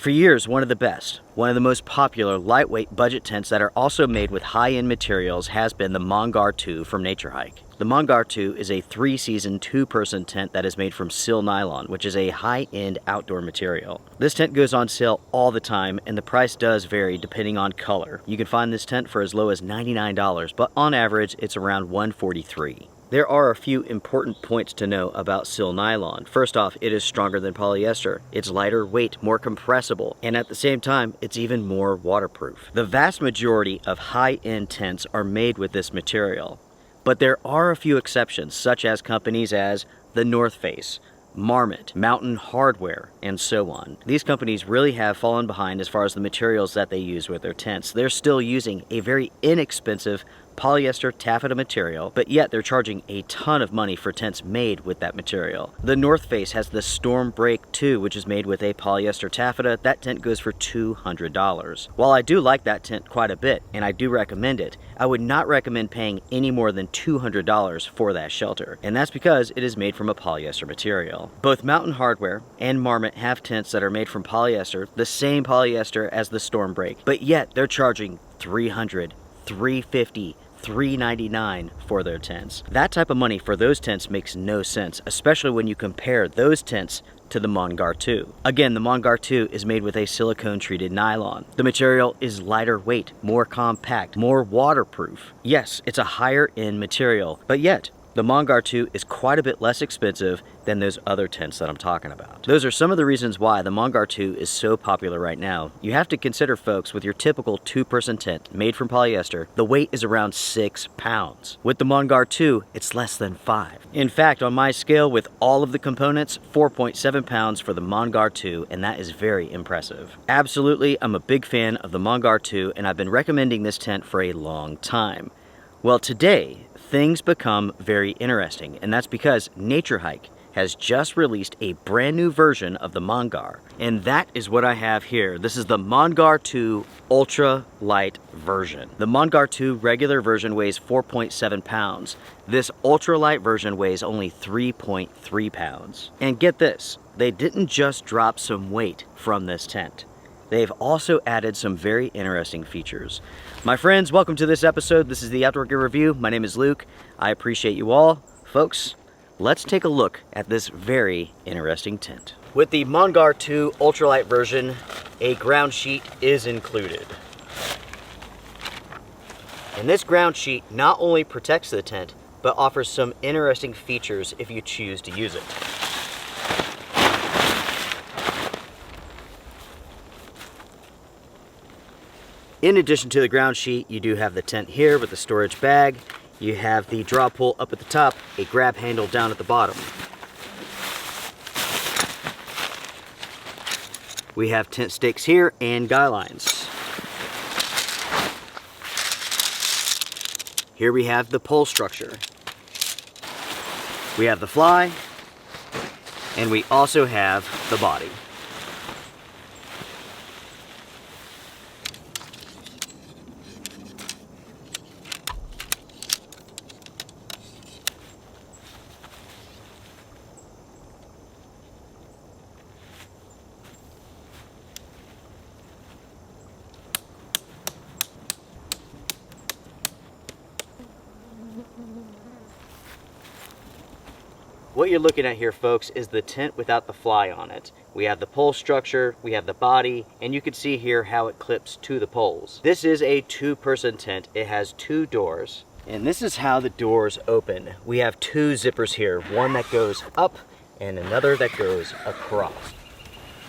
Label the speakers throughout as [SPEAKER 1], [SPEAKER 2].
[SPEAKER 1] For years, one of the best, one of the most popular lightweight budget tents that are also made with high-end materials has been the Mongar 2 from NatureHike. The Mongar 2 is a 3-season, 2-person tent that is made from sil nylon, which is a high-end outdoor material. This tent goes on sale all the time, and the price does vary depending on color. You can find this tent for as low as $99, but on average, it's around $143. There are a few important points to know about sil nylon. First off, it is stronger than polyester. It's lighter weight, more compressible, and at the same time, it's even more waterproof. The vast majority of high-end tents are made with this material, but there are a few exceptions, such as companies as the North Face, Marmot, Mountain Hardware, and so on. These companies really have fallen behind as far as the materials that they use with their tents. They're still using a very inexpensive polyester taffeta material, but yet they're charging a ton of money for tents made with that material. The North Face has the Storm Break 2, which is made with a polyester taffeta. That tent goes for $200. While I do like that tent quite a bit, and I do recommend it, I would not recommend paying any more than $200 for that shelter, and that's because it is made from a polyester material. Both Mountain Hardware and Marmot have tents that are made from polyester, the same polyester as the Storm Break, but yet they're charging $300, $350, $399 for their tents. That type of money for those tents makes no sense, especially when you compare those tents to the Mongar 2. Again, the Mongar 2 is made with a silicone treated nylon. The material is lighter weight, more compact, more waterproof. Yes, it's a higher end material, but yet the Mongar 2 is quite a bit less expensive than those other tents that I'm talking about. Those are some of the reasons why the Mongar 2 is so popular right now. You have to consider, folks, with your typical 2-person tent made from polyester, the weight is around 6 pounds. With the Mongar 2, it's less than 5. In fact, on my scale with all of the components, 4.7 pounds for the Mongar 2, and that is very impressive. Absolutely, I'm a big fan of the Mongar 2, and I've been recommending this tent for a long time. Well, today, things become very interesting, and that's because NatureHike has just released a brand new version of the Mongar, and that is what I have here. This is the Mongar 2 Ultralight version. The Mongar 2 regular version weighs 4.7 pounds. This Ultralight version weighs only 3.3 pounds. And get this, they didn't just drop some weight from this tent. They've also added some very interesting features. My friends, welcome to this episode. This is the Outdoor Gear Review. My name is Luke. I appreciate you all. Folks, let's take a look at this very interesting tent. With the Mongar 2 Ultralight version, a ground sheet is included. And this ground sheet not only protects the tent, but offers some interesting features if you choose to use it. In addition to the ground sheet, you do have the tent here with the storage bag. You have the draw pull up at the top, a grab handle down at the bottom. We have tent stakes here and guy lines. Here we have the pole structure. We have the fly, and we also have the body. What you're looking at here, folks, is the tent without the fly on it. We have the pole structure, we have the body, and you can see here how it clips to the poles. This is a 2-person tent. It has 2 doors, and this is how the doors open. We have 2 zippers here, one that goes up and another that goes across.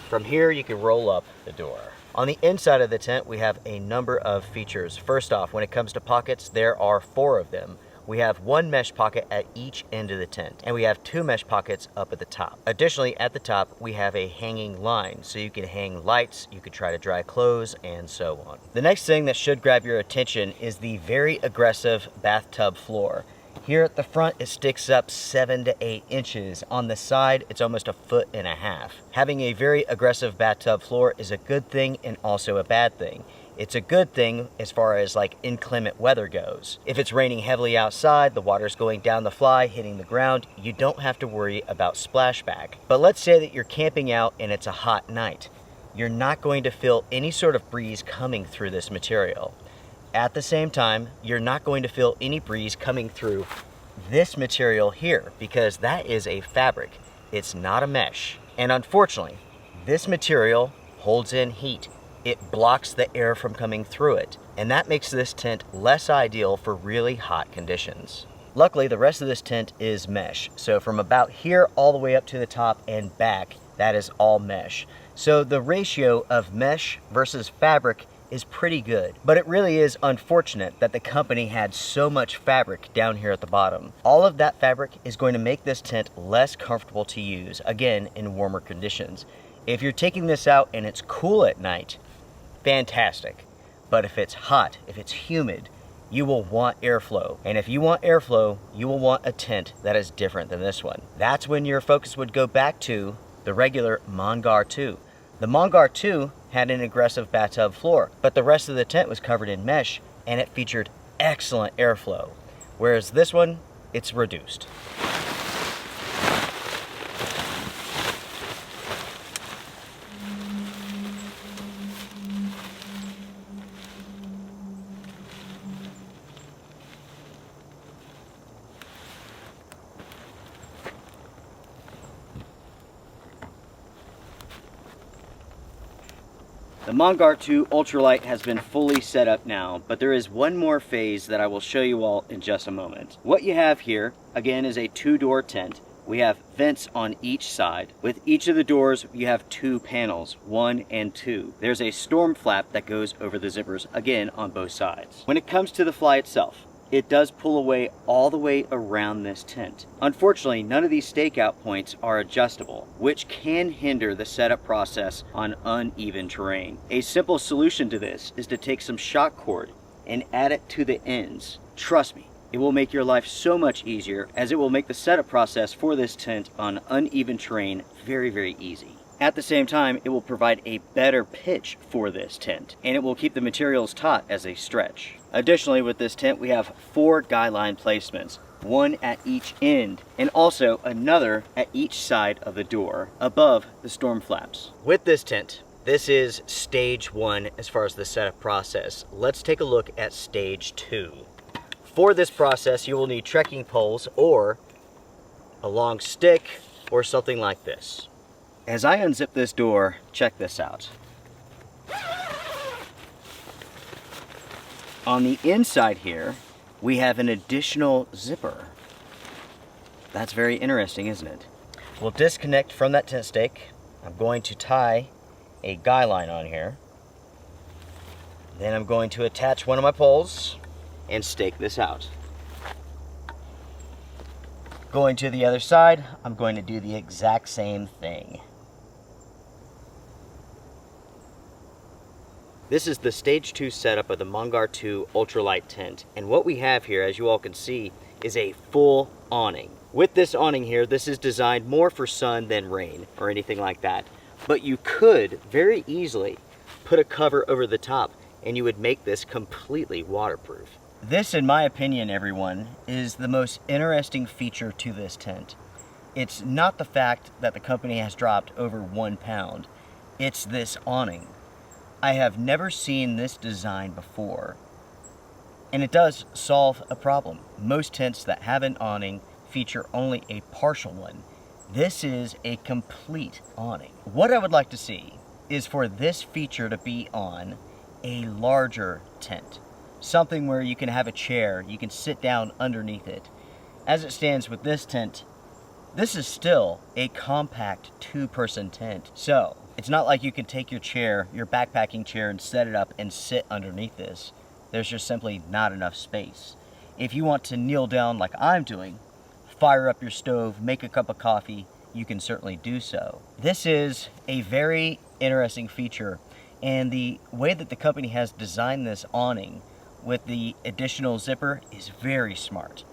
[SPEAKER 1] From here, you can roll up the door. On the inside of the tent, we have a number of features. First off, when it comes to pockets, there are 4 of them. We have 1 mesh pocket at each end of the tent, and we have 2 mesh pockets up at the top. Additionally, at the top, we have a hanging line, so you can hang lights, you could try to dry clothes, and so on. The next thing that should grab your attention is the very aggressive bathtub floor. Here at the front, it sticks up 7 to 8 inches. On the side, it's almost 1.5 feet. Having a very aggressive bathtub floor is a good thing and also a bad thing. It's a good thing as far as like inclement weather goes. If it's raining heavily outside, the water's going down the fly, hitting the ground, you don't have to worry about splashback. But let's say that you're camping out and it's a hot night. you're not going to feel any sort of breeze coming through this material. At the same time, you're not going to feel any breeze coming through this material here because that is a fabric. It's not a mesh. And unfortunately, this material holds in heat. It blocks the air from coming through it. And that makes this tent less ideal for really hot conditions. Luckily, the rest of this tent is mesh. So from about here all the way up to the top and back, that is all mesh. So the ratio of mesh versus fabric is pretty good, but it really is unfortunate that the company had so much fabric down here at the bottom. All of that fabric is going to make this tent less comfortable to use, again, in warmer conditions. If you're taking this out and it's cool at night, fantastic. But if it's hot, if it's humid, you will want airflow. And if you want airflow, you will want a tent that is different than this one. That's when your focus would go back to the regular Mongar 2. The Mongar 2 had an aggressive bathtub floor, but the rest of the tent was covered in mesh and it featured excellent airflow. Whereas this one, it's reduced. The Mongar 2 Ultralight has been fully set up now, but there is one more phase that I will show you all in just a moment. What you have here, again, is a 2-door tent. We have vents on each side. With each of the doors, you have 2 panels, 1 and 2. There's a storm flap that goes over the zippers, again, on both sides. When it comes to the fly itself, it does pull away all the way around this tent. Unfortunately, none of these stakeout points are adjustable, which can hinder the setup process on uneven terrain. A simple solution to this is to take some shock cord and add it to the ends. Trust me, it will make your life so much easier, as it will make the setup process for this tent on uneven terrain very, very easy. At the same time, it will provide a better pitch for this tent, and it will keep the materials taut as they stretch. Additionally, with this tent, we have 4 guy line placements, 1 at each end, and also another at each side of the door, above the storm flaps. With this tent, this is stage 1 as far as the setup process. Let's take a look at stage 2. For this process, you will need trekking poles or a long stick or something like this. As I unzip this door, check this out. On the inside here, we have an additional zipper. That's very interesting, isn't it? We'll disconnect from that tent stake. I'm going to tie a guy line on here. Then I'm going to attach one of my poles and stake this out. Going to the other side, I'm going to do the exact same thing. This is the stage 2 setup of the Mongar 2 Ultralight tent, and what we have here, as you all can see, is a full awning. With this awning here, this is designed more for sun than rain or anything like that, but you could very easily put a cover over the top and you would make this completely waterproof. This, in my opinion, everyone, is the most interesting feature to this tent. It's not the fact that the company has dropped over 1 pound, it's this awning. I have never seen this design before, and it does solve a problem. Most tents that have an awning feature only a partial one. This is a complete awning. What I would like to see is for this feature to be on a larger tent. Something where you can have a chair, you can sit down underneath it. As it stands with this tent, this is still a compact 2-person tent. So it's not like you can take your chair, your backpacking chair, and set it up and sit underneath this. There's just simply not enough space. If you want to kneel down like I'm doing, fire up your stove, make a cup of coffee, you can certainly do so. This is a very interesting feature, and the way that the company has designed this awning with the additional zipper is very smart.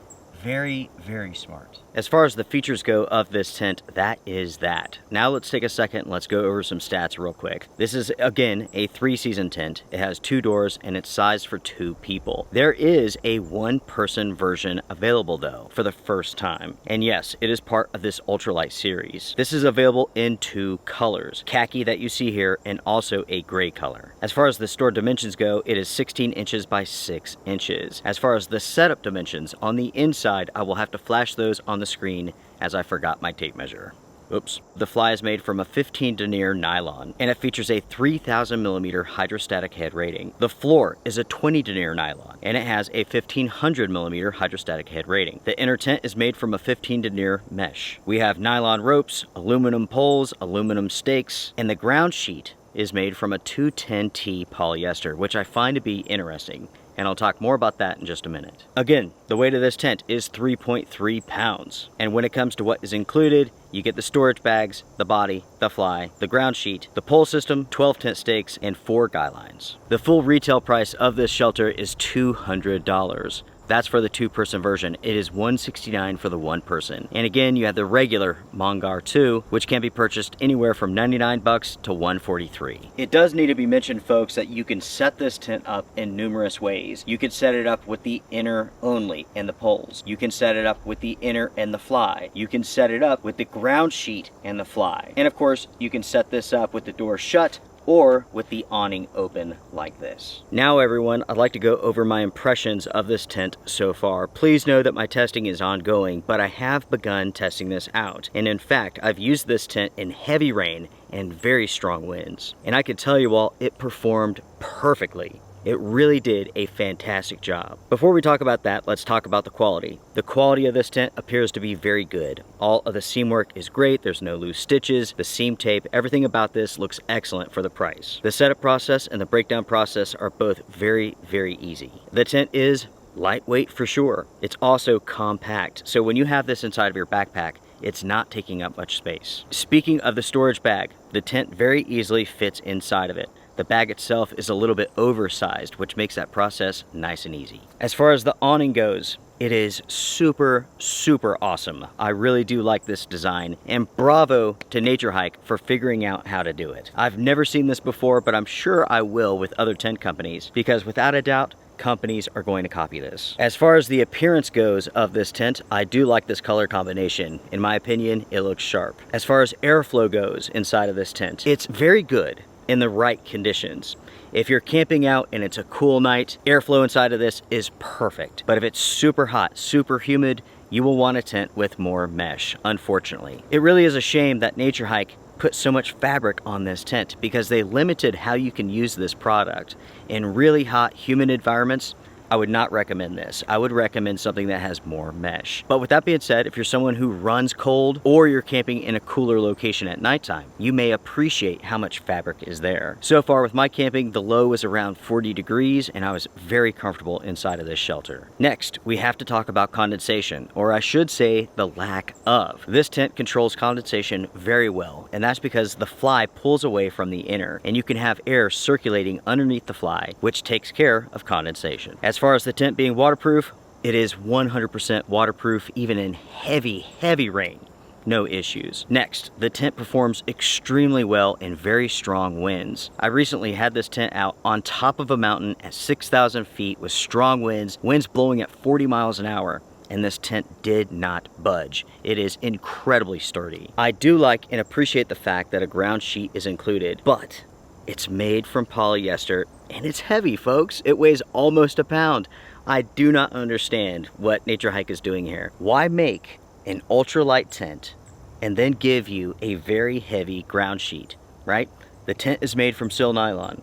[SPEAKER 1] Very, very smart. As far as the features go of this tent, that is that. Now let's take a second and let's go over some stats real quick. This is, again, a 3-season tent. It has 2 doors and it's sized for 2 people. There is a 1-person version available though, for the first time. And yes, it is part of this Ultralight series. This is available in 2 colors, khaki that you see here and also a gray color. As far as the store dimensions go, it is 16 inches by 6 inches. As far as the setup dimensions, on the inside, I will have to flash those on the screen as I forgot my tape measure. Oops. The fly is made from a 15 denier nylon, and it features a 3,000 millimeter hydrostatic head rating. The floor is a 20 denier nylon, and it has a 1,500 millimeter hydrostatic head rating. The inner tent is made from a 15 denier mesh. We have nylon ropes, aluminum poles, aluminum stakes, and the ground sheet is made from a 210T polyester, which I find to be interesting. And I'll talk more about that in just a minute. Again, the weight of this tent is 3.3 pounds. And when it comes to what is included, you get the storage bags, the body, the fly, the ground sheet, the pole system, 12 tent stakes, and 4 guy lines. The full retail price of this shelter is $200. That's for the 2-person version. It is $169 for the 1-person. And again, you have the regular Mongar 2, which can be purchased anywhere from $99 to $143. It does need to be mentioned, folks, that you can set this tent up in numerous ways. You can set it up with the inner only and the poles. You can set it up with the inner and the fly. You can set it up with the ground sheet and the fly. And of course, you can set this up with the door shut or with the awning open like this. Now everyone, I'd like to go over my impressions of this tent so far. Please know that my testing is ongoing, but I have begun testing this out. And in fact, I've used this tent in heavy rain and very strong winds. And I can tell you all, it performed perfectly. It really did a fantastic job. Before we talk about that, let's talk about the quality. The quality of this tent appears to be very good. All of the seam work is great, there's no loose stitches, the seam tape, everything about this looks excellent for the price. The setup process and the breakdown process are both very, very easy. The tent is lightweight for sure. It's also compact, so when you have this inside of your backpack, it's not taking up much space. Speaking of the storage bag, the tent very easily fits inside of it. The bag itself is a little bit oversized, which makes that process nice and easy. As far as the awning goes, it is super, super awesome. I really do like this design, and bravo to NatureHike for figuring out how to do it. I've never seen this before, but I'm sure I will with other tent companies, because without a doubt, companies are going to copy this. As far as the appearance goes of this tent, I do like this color combination. In my opinion, it looks sharp. As far as airflow goes inside of this tent, it's very good in the right conditions. If you're camping out and it's a cool night, airflow inside of this is perfect. But if it's super hot, super humid, you will want a tent with more mesh, unfortunately. It really is a shame that NatureHike put so much fabric on this tent because they limited how you can use this product. In really hot, humid environments, I would not recommend this. I would recommend something that has more mesh. But with that being said, if you're someone who runs cold or you're camping in a cooler location at nighttime, you may appreciate how much fabric is there. So far with my camping, the low was around 40 degrees and I was very comfortable inside of this shelter. Next, we have to talk about condensation, or I should say the lack of. This tent controls condensation very well, and that's because the fly pulls away from the inner and you can have air circulating underneath the fly, which takes care of condensation. As far as the tent being waterproof, it is 100% waterproof even in heavy, heavy rain. No issues. Next, the tent performs extremely well in very strong winds. I recently had this tent out on top of a mountain at 6,000 feet with strong winds blowing at 40 miles an hour. And this tent did not budge. It is incredibly sturdy. I do like and appreciate the fact that a ground sheet is included, but it's made from polyester and it's heavy, folks. It weighs almost a pound. I do not understand what NatureHike is doing here. Why make an ultralight tent and then give you a very heavy ground sheet, right? The tent is made from sil nylon.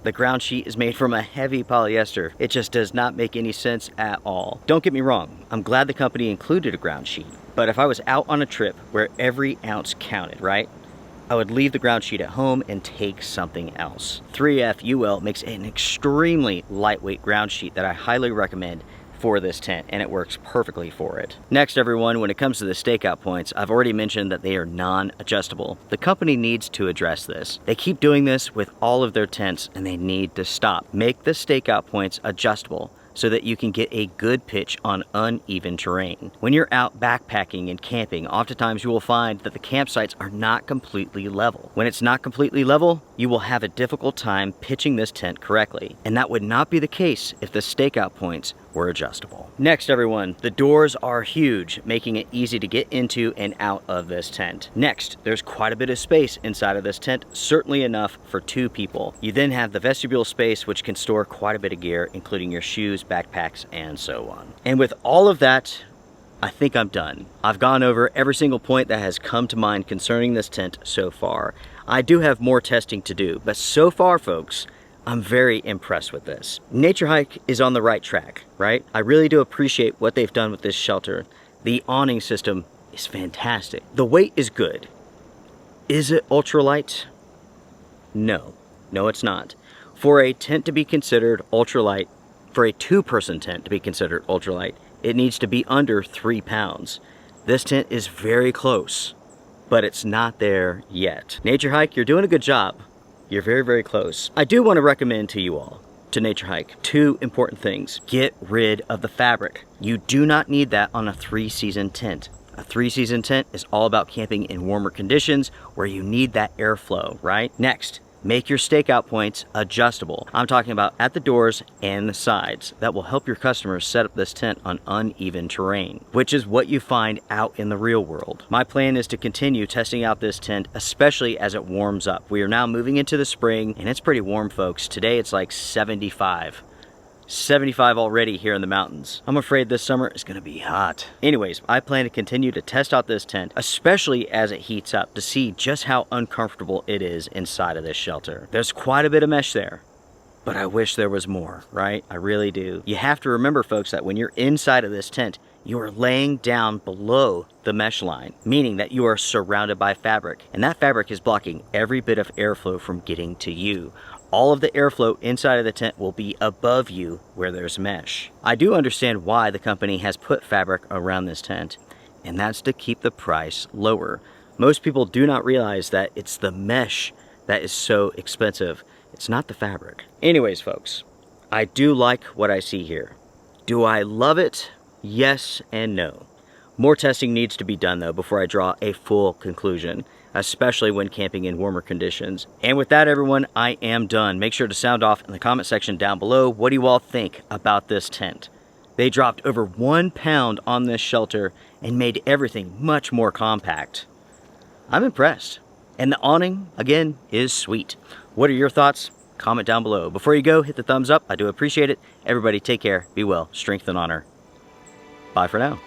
[SPEAKER 1] The ground sheet is made from a heavy polyester. It just does not make any sense at all. Don't get me wrong, I'm glad the company included a ground sheet, but if I was out on a trip where every ounce counted, right? I would leave the ground sheet at home and take something else. 3F UL makes an extremely lightweight ground sheet that I highly recommend for this tent, and it works perfectly for it. Next everyone, when it comes to the stakeout points, I've already mentioned that they are non-adjustable. The company needs to address this. They keep doing this with all of their tents and they need to stop. Make the stakeout points adjustable. so that you can get a good pitch on uneven terrain. When you're out backpacking and camping, oftentimes you will find that the campsites are not completely level. When it's not completely level, you will have a difficult time pitching this tent correctly, and that would not be the case if the stakeout points were adjustable. Next, everyone, the doors are huge, making it easy to get into and out of this tent. Next, there's quite a bit of space inside of this tent, certainly enough for 2 people. You then have the vestibule space, which can store quite a bit of gear, including your shoes, backpacks, and so on. And with all of that, I think I'm done. I've gone over every single point that has come to mind concerning this tent so far. I do have more testing to do, but so far, folks, I'm very impressed with this. NatureHike is on the right track, right? I really do appreciate what they've done with this shelter. The awning system is fantastic. The weight is good. Is it ultralight? No, it's not. For a tent to be considered ultralight, for a 2-person tent to be considered ultralight, it needs to be under 3 pounds. This tent is very close, but it's not there yet. NatureHike, you're doing a good job. You're very, very close. I do want to recommend to you all, to NatureHike, 2 important things. Get rid of the fabric. You do not need that on a 3-season tent. A 3-season tent is all about camping in warmer conditions where you need that airflow, right? Next, make your stakeout points adjustable. I'm talking about at the doors and the sides. That will help your customers set up this tent on uneven terrain, which is what you find out in the real world. My plan is to continue testing out this tent, especially as it warms up. We are now moving into the spring, and it's pretty warm, folks. Today it's like 75 already here in the mountains. I'm afraid this summer is gonna be hot. Anyways, I plan to continue to test out this tent, especially as it heats up, to see just how uncomfortable it is inside of this shelter. There's quite a bit of mesh there, but I wish there was more, right? I really do. You have to remember, folks, that when you're inside of this tent, you are laying down below the mesh line, meaning that you are surrounded by fabric, and that fabric is blocking every bit of airflow from getting to you. All of the airflow inside of the tent will be above you where there's mesh. I do understand why the company has put fabric around this tent, and that's to keep the price lower. Most people do not realize that it's the mesh that is so expensive. It's not the fabric. Anyways, folks, I do like what I see here. Do I love it? Yes and no. More testing needs to be done, though, before I draw a full conclusion, especially when camping in warmer conditions. And with that, everyone, I am done. Make sure to sound off in the comment section down below. What do you all think about this tent? They dropped over 1 pound on this shelter and made everything much more compact. I'm impressed. And the awning, again, is sweet. What are your thoughts? Comment down below. Before you go, hit the thumbs up. I do appreciate it. Everybody take care, be well, strength and honor. Bye for now.